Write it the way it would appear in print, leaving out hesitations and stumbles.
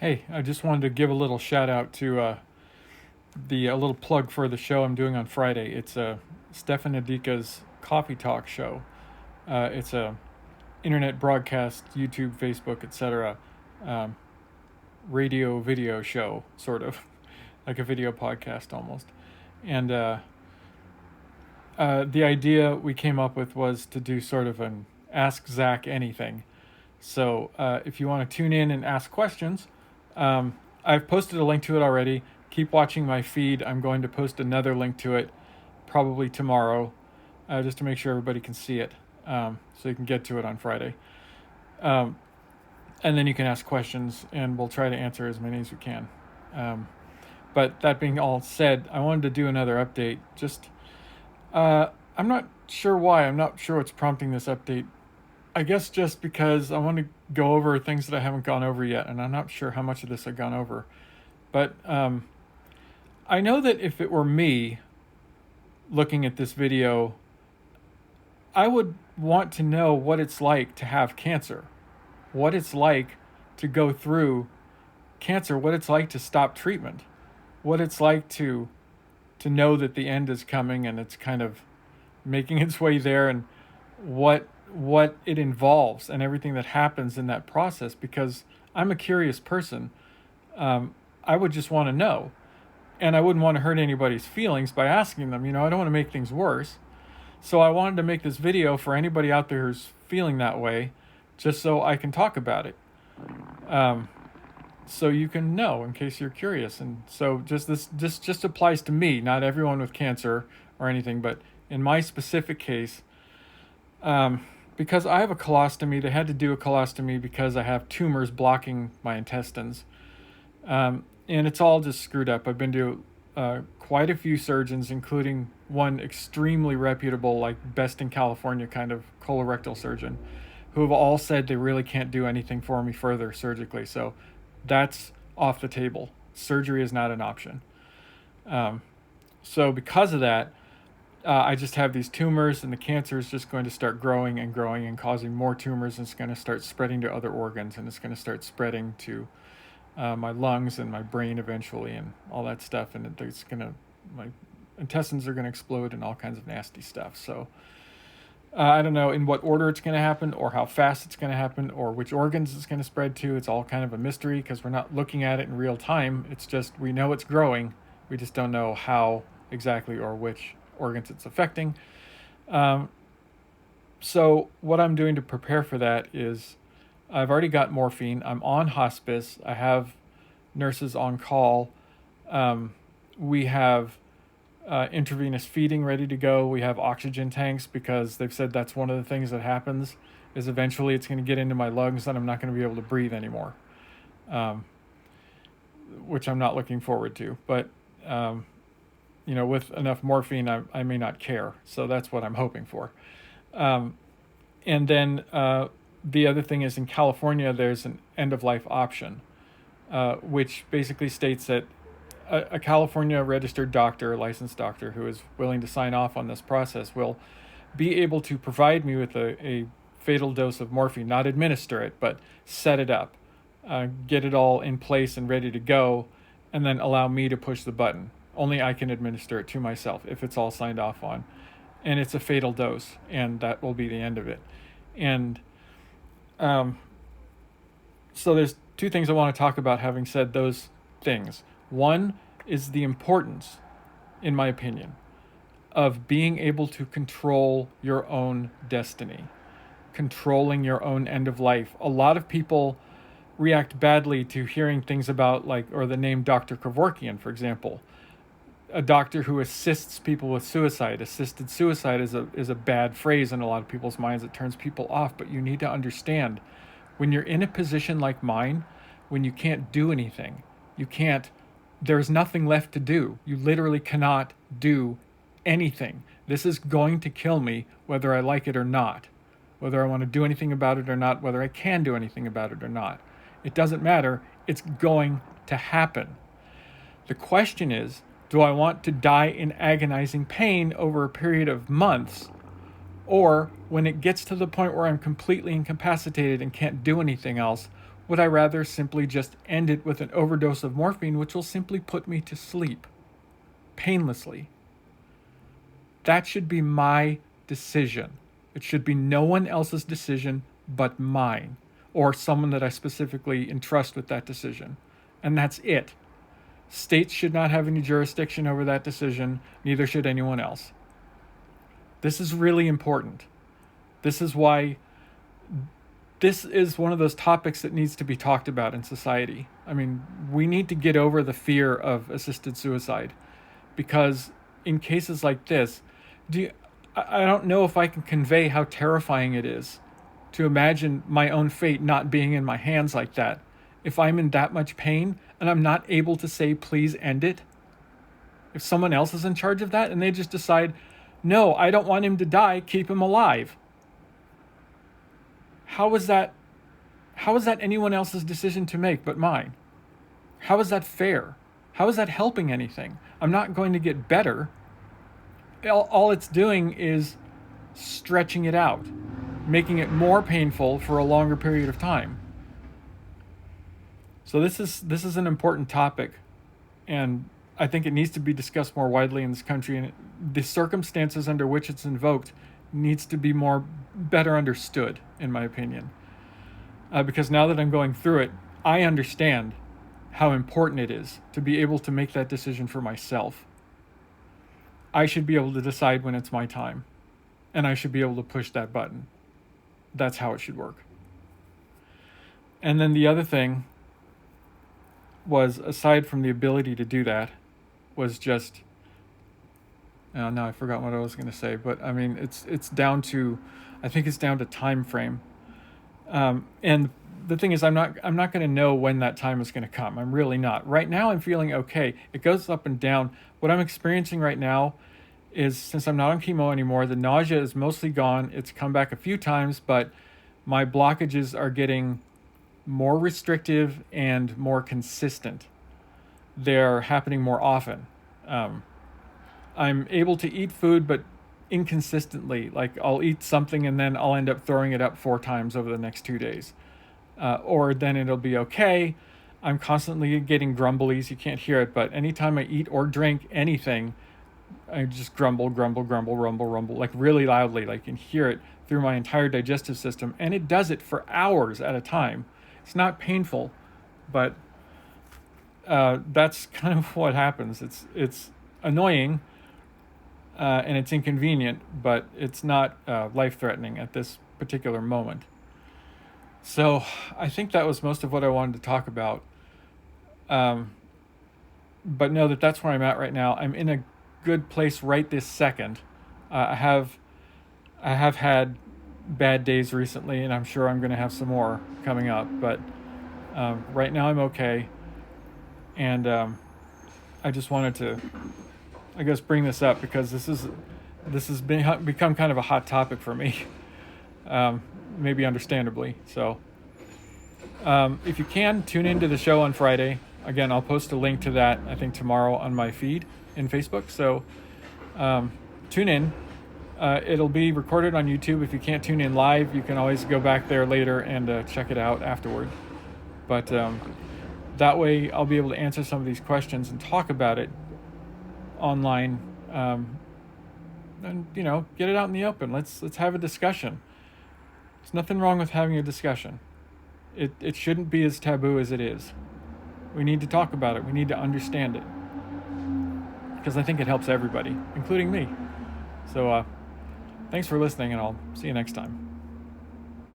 Hey, I just wanted to give a little shout out to the a little plug for the show I'm doing on Friday. It's Stefan ADIKA's Coffee Talk show. It's a internet broadcast, YouTube, Facebook, etc. Um, radio video show, sort of like a video podcast almost. And the idea we came up with was to do sort of an Ask Zach Anything. So if you want to tune in and ask questions, I've posted a link to it already. Keep watching my feed. I'm going to post another link to it probably tomorrow, just to make sure everybody can see it, so you can get to it on Friday. And then you can ask questions, and we'll try to answer as many as we can. But that being all said, I wanted to do another update. I'm not sure why. I'm not sure what's prompting this update. I guess just because I want to go over things that I haven't gone over yet, and I'm not sure how much of this I've gone over. But I know that if it were me looking at this video, I would want to know what it's like to have cancer, what it's like to go through cancer, what it's like to stop treatment, what it's like to know that the end is coming and it's kind of making its way there, and what it involves and everything that happens in that process. Because I'm a curious person. I would just want to know, and I wouldn't want to hurt anybody's feelings by asking them. I don't want to make things worse. So I wanted to make this video for anybody out there who's feeling that way, just so I can talk about it. So you can know in case you're curious. And so this just applies to me, not everyone with cancer or anything, but in my specific case, because I have a colostomy. They had to do a colostomy because I have tumors blocking my intestines. And it's all just screwed up. I've been to quite a few surgeons, including one extremely reputable, like best in California kind of colorectal surgeon, who have all said they really can't do anything for me further surgically. So that's off the table. Surgery is not an option. So because of that, I just have these tumors, and the cancer is just going to start growing and growing and causing more tumors, and it's going to start spreading to other organs, and it's going to start spreading to my lungs and my brain eventually, and all that stuff. And my intestines are going to explode and all kinds of nasty stuff. So I don't know in what order it's going to happen, or how fast it's going to happen, or which organs it's going to spread to. It's all kind of a mystery because we're not looking at it in real time. It's just we know it's growing. We just don't know how exactly or which organs it's affecting. So what I'm doing to prepare for that is I've already got morphine. I'm on hospice. I have nurses on call. We have intravenous feeding ready to go. We have oxygen tanks because they've said that's one of the things that happens is eventually it's going to get into my lungs and I'm not going to be able to breathe anymore, which I'm not looking forward to. But with enough morphine, I may not care. So that's what I'm hoping for. And then the other thing is in California, there's an end-of-life option, which basically states that a California registered doctor, licensed doctor, who is willing to sign off on this process will be able to provide me with a fatal dose of morphine, not administer it, but set it up, get it all in place and ready to go, and then allow me to push the button. Only I can administer it to myself if it's all signed off on. And it's a fatal dose, and that will be the end of it. And so there's two things I want to talk about having said those things. One is the importance, in my opinion, of being able to control your own destiny, controlling your own end of life. A lot of people react badly to hearing things about, or the name Dr. Kevorkian, for example, a doctor who assists people with suicide. Assisted suicide is a bad phrase in a lot of people's minds. It turns people off, but you need to understand when you're in a position like mine, when you can't do anything, there's nothing left to do. You literally cannot do anything. This is going to kill me whether I like it or not, whether I want to do anything about it or not, whether I can do anything about it or not. It doesn't matter. It's going to happen. The question is, do I want to die in agonizing pain over a period of months? Or when it gets to the point where I'm completely incapacitated and can't do anything else, would I rather simply just end it with an overdose of morphine, which will simply put me to sleep painlessly? That should be my decision. It should be no one else's decision but mine, or someone that I specifically entrust with that decision. And that's it. States should not have any jurisdiction over that decision, neither should anyone else. This is really important. This is why this is one of those topics that needs to be talked about in society. I mean, we need to get over the fear of assisted suicide, because in cases like this, I don't know if I can convey how terrifying it is to imagine my own fate not being in my hands like that. If I'm in that much pain and I'm not able to say, please end it, if someone else is in charge of that and they just decide, no, I don't want him to die, keep him alive. How is that anyone else's decision to make but mine? How is that fair? How is that helping anything? I'm not going to get better. All it's doing is stretching it out, making it more painful for a longer period of time. So this is an important topic, and I think it needs to be discussed more widely in this country, and the circumstances under which it's invoked needs to be better understood, in my opinion. Because now that I'm going through it, I understand how important it is to be able to make that decision for myself. I should be able to decide when it's my time, and I should be able to push that button. That's how it should work. And then the other thing was, aside from the ability to do that, was just, now I forgot what I was going to say, but I mean, it's down to, I think it's down to time frame. And the thing is, I'm not going to know when that time is going to come. I'm really not. Right now, I'm feeling okay. It goes up and down. What I'm experiencing right now is, since I'm not on chemo anymore, the nausea is mostly gone. It's come back a few times, but my blockages are getting more restrictive and more consistent. They're happening more often. I'm able to eat food, but inconsistently. Like, I'll eat something and then I'll end up throwing it up 4 times over the next 2 days. Or then it'll be okay. I'm constantly getting grumblies. You can't hear it, but anytime I eat or drink anything, I just grumble, rumble, like really loudly. Like, you can hear it through my entire digestive system, and it does it for hours at a time. It's not painful, but that's kind of what happens. It's annoying, and it's inconvenient, but it's not life-threatening at this particular moment. So I think that was most of what I wanted to talk about. But know that that's where I'm at right now. I'm in a good place right this second. I have had bad days recently, and I'm sure I'm going to have some more coming up. But right now I'm okay. And I just wanted to, I guess, bring this up because this has become kind of a hot topic for me. Maybe understandably. So if you can, tune into the show on Friday. Again, I'll post a link to that, I think, tomorrow on my feed in Facebook. So tune in. It'll be recorded on YouTube. If you can't tune in live, you can always go back there later and check it out afterward. But that way I'll be able to answer some of these questions and talk about it online. And, get it out in the open. Let's have a discussion. There's nothing wrong with having a discussion. It shouldn't be as taboo as it is. We need to talk about it. We need to understand it. Because I think it helps everybody, including me. So thanks for listening, and I'll see you next time.